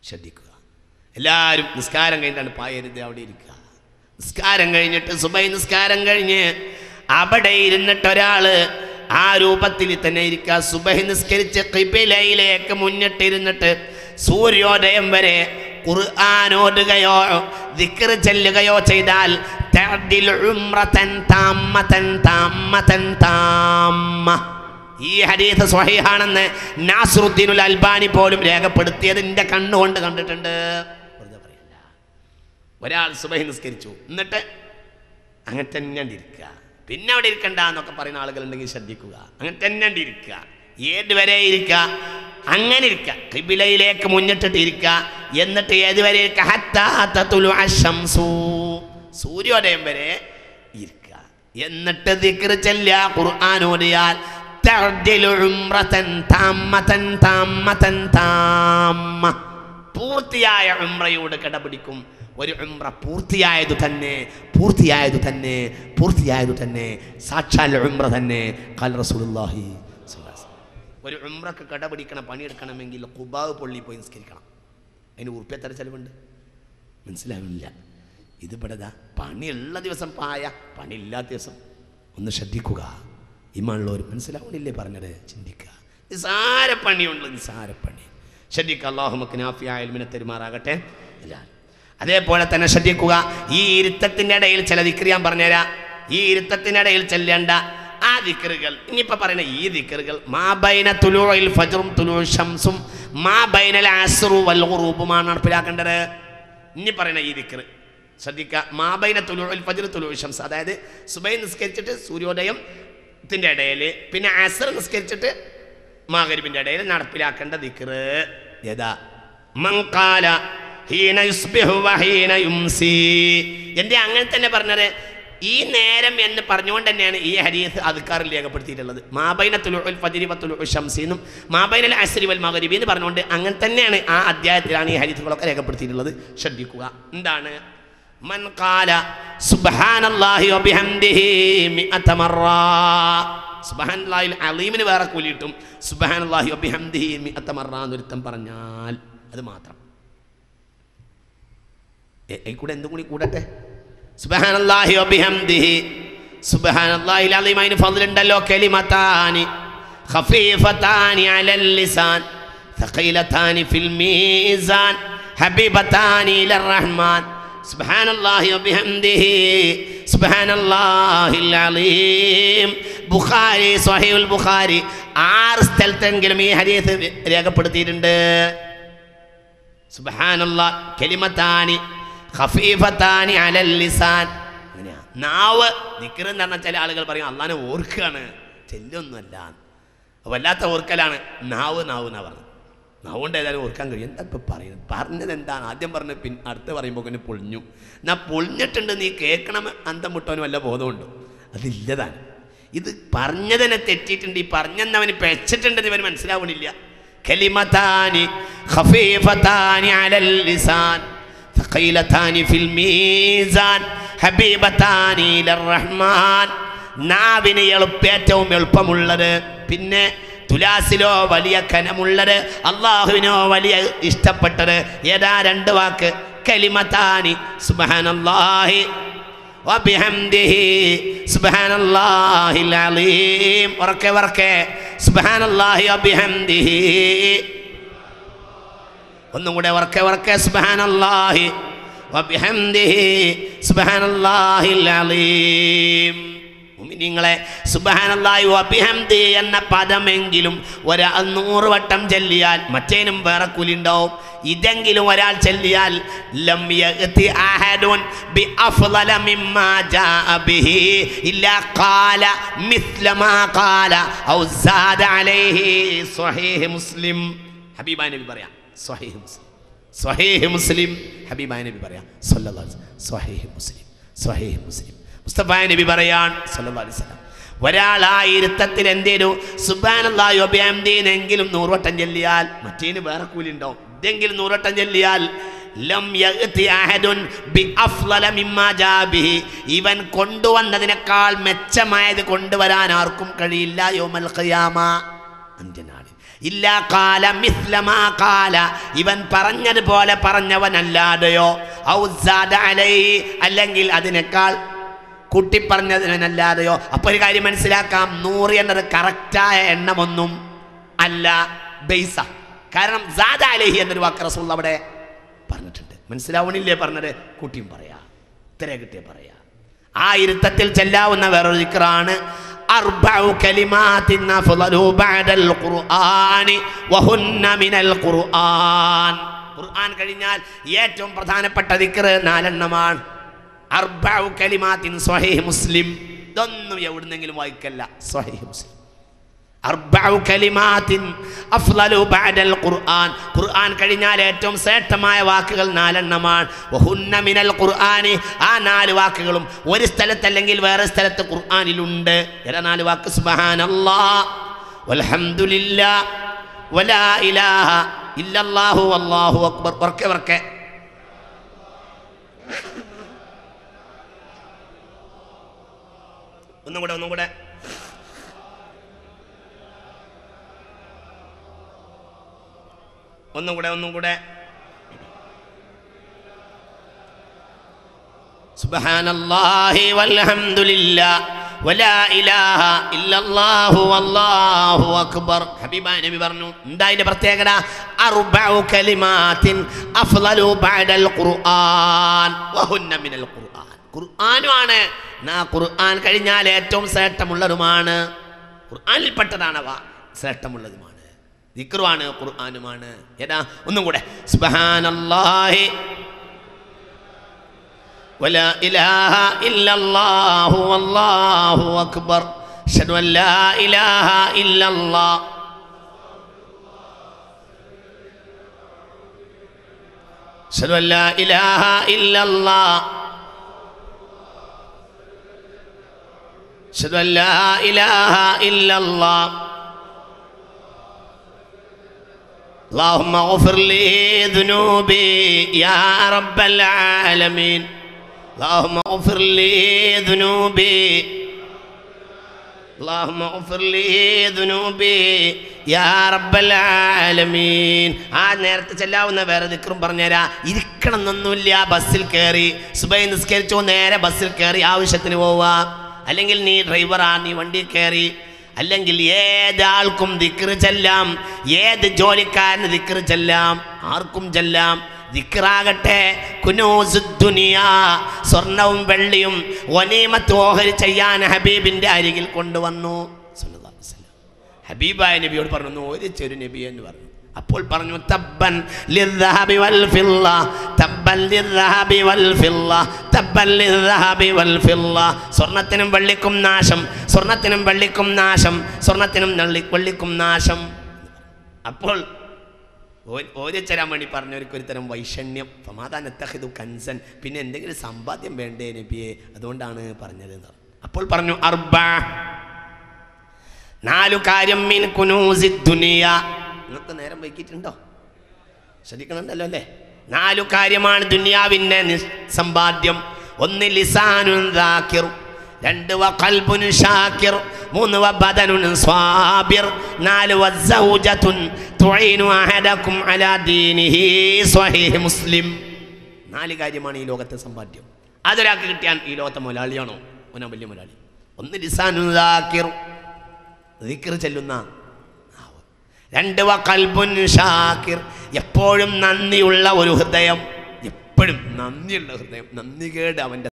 ശ്രദ്ധിക്കുക. എല്ലാവരും നിസ്കാരം കഴിഞ്ഞിട്ടാണ് പായരുത്, അവിടെ ഇരിക്കുക. നിസ്കാരം കഴിഞ്ഞിട്ട് സുബഹി നിസ്കാരം കഴിഞ്ഞ് അവിടെ ഇരുന്നിട്ട് ഒരാൾ ആ രൂപത്തിൽ തന്നെ ഇരിക്കുക. സുബഹി നിസ്കരിച്ച് ഖിബലയിലേക്ക് മുന്നിട്ടിരുന്നിട്ട് സൂര്യോദയം വരെ ഖുർആൻ ഓതുകയോ ദിക്ർ ചൊല്ലുകയോ ചെയ്താൽ തഅദിൽ ഉംറതൻ താമ്മതൻ താമ്മതൻ താമ്മ. ഈ ഹദീസ് സ്വഹീഹാണെന്ന് നാസ്റുദ്ദീനുൽ അൽബാനി പോലും രേഖപ്പെടുത്തിയത് എൻ്റെ കണ്ണുകൊണ്ട് കണ്ടിട്ടുണ്ട്. വെറുതെ പറയല്ല. ഒരാൾ സുബഹി നിസ്കരിച്ചു, എന്നിട്ട് അങ്ങനെ തന്നെ ഇരിക്കുക. പിന്നെ അവിടെ ഇരിക്കണ്ട എന്നൊക്കെ പറയുന്ന ആളുകളുണ്ടെങ്കിൽ ശ്രദ്ധിക്കുക. അങ്ങനെ തന്നെ ഇരിക്കുക. ഏതുവരെ ഇരിക്കുക? അങ്ങനെ ഇരിക്കുക. ഖിബലയിലേക്ക് മുന്നിട്ടിട്ട് ഇരിക്കുക. എന്നിട്ട് ഏതുവരെ ഇരിക്കുക? ഹത്താ തത്ലുഅ അശംസു, സൂര്യോദയം വരെ ഇരിക്കുക. എന്നിട്ട് ദിക്ർ ചൊല്ലുക, ഖുർആൻ ഓതിയാൽ തഅദിൽ ഉംറതൻ താമ്മതൻ താമ്മതൻ താമ്മ, പൂർത്തിയായ ഉംറയോട് കിടപിടിക്കും. ഒരു ഉംറ പൂർത്തിയായതു തന്നെ സാക്ഷാൽ ഉംറ തന്നെ. ഖാല റസൂലുള്ളാഹി സ്വല്ലല്ലാഹു അലൈഹി വസല്ലം, ഒരു ഉംറക്ക് കിടപിടിക്കണം, പണിയെടുക്കണമെങ്കിൽ ഖുബാ പള്ളി പോയി നിസ്കരിക്കണം. അതിന് ഉറുപ്പ്യത്ര ചെലവുണ്ട്, മനസ്സിലാവില്ല. ഇത് പെടതാ പണിയുള്ള ദിവസം പായ, പണിയില്ലാത്ത ദിവസം. ഒന്ന് ശ്രദ്ധിക്കുക. ഇമാനുള്ളവർ മനസ്സിലാവണില്ലേ പറഞ്ഞത്? ചിന്തിക്കുക. നിസാര പണിയുണ്ട്, നിസാര പണി. ശ്രദ്ധിക്കുക. അല്ലാഹു നമുക്ക് നാഫിയായ ഇൽമിനെ തരുമാറാകട്ടെ. അതേപോലെ തന്നെ ശ്രദ്ധിക്കുക. ഈ ഇരുത്തത്തിൻ്റെ ഇടയിൽ ചില ദിക്ർ ഞാൻ പറഞ്ഞുതരാം. ഈ ഇരുത്തത്തിനിടയിൽ ചെല്ലേണ്ട ആ ദിക്റുകൾ ഇനിയിപ്പോൾ പറയുന്ന ഈ ദിക്റുകൾ മാ ബൈന തുലൂഇൽ ഫജ്റും തുലൂഉ ശംസും മാ ബൈനൽ അസ്റു വൽ ഗുറൂബുമാണ് നടപ്പിലാക്കേണ്ടത്. ഇനി പറയുന്ന ഈ ദിക്ർ ശ്രദ്ധിക്കുക. മാ ബൈന തുലൂഇൽ ഫജ്ർ തുലൂഉ ശംസ്, അതായത് സുബഹി നിസ്കരിച്ചിട്ട് സൂര്യോദയത്തിൻ്റെ ഇടയിൽ, പിന്നെ അസ്ർ നിസ്കരിച്ചിട്ട് മഗ്രിബിൻ്റെ ഇടയിൽ നടപ്പിലാക്കേണ്ട ദിക്ർ ഏതാ? മൻ ഖാല ഹീന യുസ്ബിഹു വഹീന യുംസി. എൻ്റെ അങ്ങനെ തന്നെ പറഞ്ഞത് ഈ നേരം എന്ന് പറഞ്ഞുകൊണ്ട് തന്നെയാണ് ഈ ഹദീസ് അദ്കാറിൽ രേഖപ്പെടുത്തിയിട്ടുള്ളത്. മാബൈന തുലൂഉൽ ഫജ്രി വ തുലൂഉ ശംസിനും മാബൈനൽ അസ്രി വൽ മഗ്രിബി എന്ന് പറഞ്ഞുകൊണ്ട് അങ്ങനെ തന്നെയാണ് ആ അധ്യായത്തിലാണ് ഈ ഹദീസുകളൊക്കെ രേഖപ്പെടുത്തിയിട്ടുള്ളത്. ശ്രദ്ധിക്കുക. എന്താണ്? മൻ ഖാല സുബ്ഹാനല്ലാഹി വ ബിഹംദിഹി മിഅത മറ, സുബ്ഹാനല്ലാഹിൽ അലീമിന് വേറെ കൂലിയിട്ടും സുബ്ഹാനല്ലാഹി വ ബിഹംദിഹി മിഅത മറ എന്നൊരുത്തം പറഞ്ഞാൽ അത് മാത്രം. കൂടെ എന്തും കൂടി കൂടട്ടെ. സുബ്ഹാനല്ലാഹി വബിഹംദിഹി സുബ്ഹാനല്ലാഹിൽ അലീം. അതിന് ഫദ്ലുണ്ടല്ലോ. കലിമതാനി ഖഫീഫതാനി അലൽ ലിസാൻ ثقيلتان في الميزان حبيبتان إلى الرحمن സുബ്ഹാനല്ലാഹി വബിഹംദിഹി സുബ്ഹാനല്ലാഹിൽ അലീം. ബുഖാരി, സ്വഹീഹുൽ ബുഖാരി 6 സ്ഥലത്തെങ്കിലും ഈ ഹദീസ് രേഖപ്പെടുത്തിയിട്ടുണ്ട്. സുബ്ഹാനല്ലാഹ് കലിമതാനി ഖഫീഫതാനി അലൽ ലിസാൻ. അങ്ങനെയാ നാവ് ദിക്ർ എന്ന് പറഞ്ഞാൽ ചില ആളുകൾ പറയും അള്ളാനെ ഓർക്കുകയാണ്, ചെല്ലൊന്നുമല്ല, വല്ലാത്ത ഓർക്കലാണ്. നാവ് നാവ് എന്നാ പറഞ്ഞത്. നാവ് കൊണ്ട് ഏതായാലും ഓർക്കാൻ കഴിയും. എന്താ ഇപ്പം പറയുന്നത്? പറഞ്ഞത് എന്താണ്? ആദ്യം പറഞ്ഞ് അടുത്ത് പറയുമ്പോൾ പിന്നെ പൊളിഞ്ഞു. എന്നാ പൊളിഞ്ഞിട്ടുണ്ട്, നീ കേൾക്കണം അന്തം മുട്ടവന് വല്ല ബോധമുണ്ടോ? അതില്ലതാണ്. ഇത് പറഞ്ഞതിനെ തെറ്റിയിട്ടുണ്ട്, ഈ പറഞ്ഞെന്നവന് പെച്ചിട്ടുണ്ടെന്ന് ഇവന് മനസ്സിലാവണില്ല. കലിമതാനി ഖഫീഫതാനി അലൽ ലിസാൻ ثقيلتان في الميزان حبيبتان إلى الرحمن. നാവിന് ഏറ്റവും എളുപ്പമുള്ളത്, പിന്നെ തുലാസിലോ വലിയ കനമുള്ളത്, അള്ളാഹുവിനോ വലിയ ഇഷ്ടപ്പെട്ടത് ഏതാ? 2 വാക്ക്. കലിമതാനി സുബ്ഹാനല്ലാഹി വബിഹംദിഹി സുബ്ഹാനല്ലാഹിൽ അലീം. ഉറക്കെ സുബ്ഹാനല്ലാഹി വബിഹംദിഹി. ഒന്നും കൂടെ ഉറക്കെ സുബ്ഹാനല്ലാഹി വബിഹംദിഹി സുബ്ഹാനല്ലാഹിൽ അലീം. മുഅ്മിനീങ്ങളെ, സുബ്ഹാനല്ലാഹി വബിഹംദി എന്ന പദമെങ്കിലും ഒരാൾ 100 വട്ടം ചൊല്ലിയാൽ മറ്റേനും വേറെ കൂലിണ്ടാവും. ഇതെങ്കിലും ഒരാൾ ചൊല്ലിയാൽ ലം യഅതി അഹദുൻ ബിഅഫ്ളല മിമ്മാ ജാഅ ബിഹി ഇല്ലാ ഖാല മിസ്ല മാ ഖാല ഔ സാദ അലൈഹി. സ്വഹീഹ് മുസ്ലിം. ഹബീബായ നബി പറയാം സ്വഹീഹ് മുസ്ലിം, സ്വഹീഹ് മുസ്ലിം. ഹബീബായ നബി പറയാം സ്വല്ലല്ലാഹു അലൈഹി വസല്ലം സ്വഹീഹ് മുസ്ലിം, സ്വഹീഹ് മുസ്ലിം. മുസ്തഫായ നബി പറയാൻ സ്വല്ലല്ലാഹു അലൈഹി വസല്ലം ഒരാൾ ആ ഇരുത്തത്തിൽ എന്തേലും സുബ്ഹാനല്ലാഹി വബിഹംദിനെങ്കിലും 100 വട്ടം ചൊല്ലിയാൽ മറ്റേന് വേറെ കൂലി ഉണ്ടാവും. ഇതെങ്കിലും 100 വട്ടം ചൊല്ലിയാൽ ലം യഅതി അഹദുൻ ബിഅഫ്ളല മിമ്മാ ജാ ബിഹി, ഇവൻ കൊണ്ടുവന്നതിനേക്കാൾ മെച്ചമായത് കൊണ്ടുവരാൻ ആർക്കും കഴിയില്ല യൗമൽ ഖിയാമ, അന്ത്യനാളിൽ. ഇല്ലാ ഖാല മിസ്ല മാ ഖാല, ഇവൻ പറഞ്ഞതുപോലെ പറഞ്ഞവനല്ലാതെയോ, ഔ സാദ അലൈഹി, അല്ലെങ്കിൽ അതിനേക്കാൾ കൂട്ടി പറഞ്ഞതിനല്ലാതെയോ. അപ്പോൾ ഒരു കാര്യം മനസ്സിലാക്കാം, 100 എന്നത് കറക്റ്റായ എണ്ണമൊന്നും അല്ല, ബൈസ. കാരണം സാദ അലൈഹി എന്നൊരു വാക്ക് റസൂൽ അവിടെ പറഞ്ഞിട്ടുണ്ട്. മനസ്സിലാവണില്ലേ പറഞ്ഞത്? കൂട്ടിയും പറയാ, ഇത്ര കിട്ടിയ പറയാ. ആ ഇരുത്തത്തിൽ ചെല്ലാവുന്ന വേറൊരു ദിക്റാണ് അർബഉ കലിമാത്തിൻ അഫ്ളലു ബഅദൽ ഖുർആനി വഹുന്ന മിനൽ ഖുർആൻ. ഖുർആൻ കഴിഞ്ഞാൽ ഏറ്റവും പ്രധാനപ്പെട്ട ദിക്ർ 4 എണ്ണമാണ്. അർബഉ കലിമാത്തിൻ സ്വഹീഹ് മുസ്ലിം. ഇതൊന്നും എവിടുന്നെങ്കിലും വായിക്കല്ല, സ്വഹീഹ് മുസ്ലിം. അർബഉ കലിമാത്തിൻ അഫ്ളലു ബഅദൽ ഖുർആൻ. ഖുർആൻ കഴിഞ്ഞാൽ ഏറ്റവും ശ്രേഷ്ഠമായ വാക്കുകൾ 4 എണ്ണമാണ്. വഹുന്ന മിനൽ ഖുർആനി. ആ 4 വാക്കുകളും ഒരു സ്ഥലത്തല്ലെങ്കിൽ വേറെ സ്ഥലത്ത് ഖുർആനിലുണ്ട്. ഏതാ 4 വാക്ക്? സുബ്ഹാനല്ലാഹ് വൽഹംദുലില്ലാഹ് വലാ ഇലാഹ ഇല്ലല്ലാഹു വല്ലാഹു അക്ബർ. വർക്കെ ഒന്നും കൂടെ ഒന്നും കൂടെ. സുബ്ഹാനല്ലാഹി വൽഹംദുലില്ലാഹ് വലാ ഇലാഹ ഇല്ലല്ലാഹു വല്ലാഹു അക്ബർ. ഹബീബായ നബി പറഞ്ഞു, എന്താ ഇതിന്റെ പ്രത്യേകത? അർബഉ കലിമാത്തിൻ അഫ്ളലു ബഅദൽ ഖുർആൻ വഹുന്ന മിനൽ ഖുർആൻ. ഖുർആനുമാണ്, ഖുർആൻ കഴിഞ്ഞാൽ ഏറ്റവും ശ്രേഷ്ഠമുള്ളതുമാണ്. ഖുർആനിൽപ്പെട്ടതാണവ, ശ്രേഷ്ഠമുള്ളതുമാണ്. ദിക്റുമാണ്, ഖുർആനുമാണ്. ഏതാ? ഒന്നും കൂടെ. സുബ്ഹാനല്ലാഹി വലാ ഇലാഹ ഇല്ലല്ലാഹു വല്ലാഹു അക്ബർ. അഷ്ഹദു അൻ ലാ ഇലാഹ ഇല്ലല്ലാഹ് അഷ്ഹദു അൻ ലാ ഇലാഹ ഇല്ലല്ലാഹ് അഷ്ഹദു അൻ ലാ ഇലാഹ ഇല്ലല്ലാഹ്. اللهم اغفر لي ذنوبي يا رب العالمين. اللهم اغفر لي ذنوبي. اللهم اغفر لي ذنوبي يا رب العالمين. ആ നേരത്തെ ചെല്ലാവുന്ന വേറെ ദിക്റും പറഞ്ഞുതരാ. ഇരിക്കണം എന്നൊന്നുമില്ല. ബസ്സിൽ കയറി സുബൈ നിസ്കരിച്ചോ, നേരെ ബസ്സിൽ കയറി ആവശ്യത്തിന് പോവുക. അല്ലെങ്കിൽ നീ ഡ്രൈവറാ, നീ വണ്ടിയിൽ കയറി. അല്ലെങ്കിൽ ഏതാൾക്കും ദിക്ർ ചെല്ലാം, ഏത് ജോലിക്കാരന് ദിക്ർ ചെല്ലാം, ആർക്കും ചെല്ലാം. ദിക്റാകട്ടെ കുനൂസുദ്ദുനിയാ, സ്വർണവും വെള്ളിയും വനീമത്ത് ഓഹരി ചെയ്യാൻ ഹബീബിൻ്റെ അരികിൽ കൊണ്ടുവന്നു. സല്ലല്ലാഹു അലൈഹി വസല്ലം ഹബീബായ നബിയോട് പറഞ്ഞു, ഒരു ചെറു നബി എന്ന് പറഞ്ഞു. അപ്പോൾ പറഞ്ഞു, തബ്ബൻ ലിദ്ദഹബി വൽ ഫില്ല, തബ്ബൻ ലിദ്ദഹബി വൽ ഫില്ല, തബ്ബൻ ലിദ്ദഹബി വൽ ഫില്ല. സ്വർണത്തിനും വെള്ളിക്കും നാശം, സ്വർണത്തിനും വെള്ളിക്കും നാശം, സ്വർണത്തിനും വെള്ളിക്കും നാശം. അപ്പോൾ ഓരിച്ചരാൻ വേണ്ടി പറഞ്ഞവർക്ക് ഒരു തരം വൈഷണ്യം. ഫമാദാനത്തഖിദു കൻസൻ, പിന്നെ എന്തെങ്കിലും സമ്പാദ്യം വേണ്ടേ നബിയെ, അതുകൊണ്ടാണ് പറഞ്ഞത്. അപ്പോൾ പറഞ്ഞു, അർബഅ, 4 കാര്യം മിൻ കുനൂസിദ് ദുനിയ. നിങ്ങൾക്ക് നേരം വൈകിട്ടുണ്ടോ? ശ്രദ്ധിക്കണുണ്ടല്ലോ അല്ലേ? 4 കാര്യമാണ് ദുനിയാവിൻ്റെ സമ്പാദ്യം. 1 ലിസാനുൻ ദാകിർ, 2 വഖൽബുൻ ഷാകിർ, 3 വബദനുൻ സ്വാബിർ, 4 വസൗജത്തുൻ തുഈനു അഹദകും അലാ ദീനിഹി. സ്വഹീഹ് മുസ്ലിം. 4 കാര്യമാണ് ഈ ലോകത്തെ സമ്പാദ്യം. അതൊരാൾക്ക് കിട്ടിയാൽ ഈ ലോകത്തെ മുതലാളിയാണോ? ഓനാ വലിയ മുതലാളി. 1 ലിസാനുൻ ദാകിർ, ദിക്ർ ചെല്ലുന്ന. 2 വഖൽബുൻ ഷാകിർ, എപ്പോഴും നന്ദിയുള്ള ഒരു ഹൃദയം. എപ്പോഴും നന്ദിയുള്ള ഹൃദയം. നന്ദികേട് അവൻ്റെ